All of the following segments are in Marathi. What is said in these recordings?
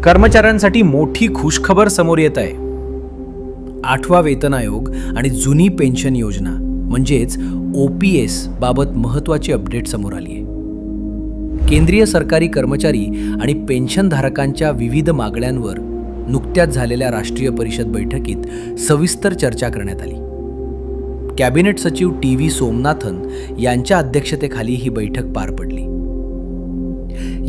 कर्मचाऱ्यांसाठी मोठी खुशखबर समोर येत आहे. 8वा वेतन आयोग आणि जुनी पेन्शन योजना म्हणजेच OPS बाबत महत्त्वाची अपडेट समोर आली आहे. केंद्रीय सरकारी कर्मचारी आणि पेन्शनधारकांच्या विविध मागण्यांवर नुकत्याच झालेल्या राष्ट्रीय परिषद बैठकीत सविस्तर चर्चा करण्यात आली. कॅबिनेट सचिव TV सोमनाथन यांच्या अध्यक्षतेखाली ही बैठक पार पडली.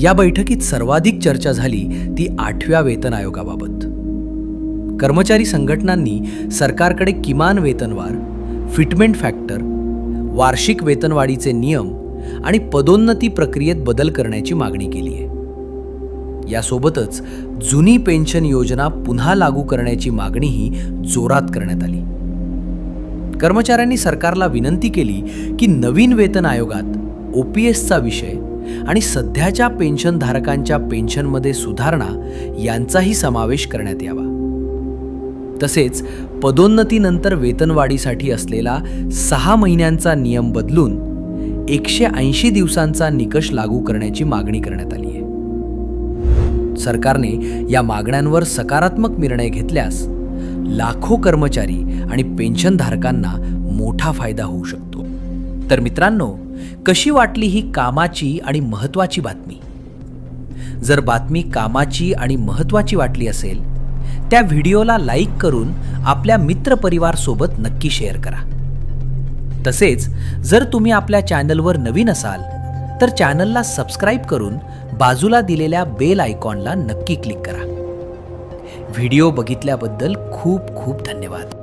या बैठकीत सर्वाधिक चर्चा झाली ती 8व्या वेतन आयोगाबाबत. कर्मचारी संघटनांनी सरकारकडे किमान वेतनवाढ, फिटमेंट फॅक्टर, वार्षिक वेतनवाढीचे नियम आणि पदोन्नती प्रक्रियेत बदल करण्याची मागणी केली आहे. यासोबतच जुनी पेन्शन योजना पुन्हा लागू करण्याची मागणीही जोरात करण्यात आली. कर्मचाऱ्यांनी सरकारला विनंती केली की नवीन वेतन आयोगात OPSचा विषय आणि सध्याच्या पेन्शनधारकांच्या पेन्शनमध्ये सुधारणा यांचाही समावेश करण्यात यावा. तसेच पदोन्नतीनंतर वेतनवाढीसाठी असलेला 6 महिन्यांचा नियम बदलून 180 दिवसांचा निकष लागू करण्याची मागणी करण्यात आली आहे. सरकारने या मागण्यांवर सकारात्मक निर्णय घेतल्यास लाखो कर्मचारी आणि पेन्शनधारकांना मोठा फायदा होऊ शकतो. तर मित्रांनो, कशी वाटली ही कामाची आणि महत्त्वाची बातमी? जर बातमी कामाची आणि महत्त्वाची वाटली असेल, त्या व्हिडिओला लाईक करून आपल्या मित्रपरिवारासोबत नक्की शेअर करा. तसेच जर तुम्ही आपल्या चॅनलवर नवीन असाल तर चॅनलला सबस्क्राईब करून बाजूला दिलेल्या बेल आयकॉनला नक्की क्लिक करा. व्हिडिओ बघितल्याबद्दल खूप खूप धन्यवाद.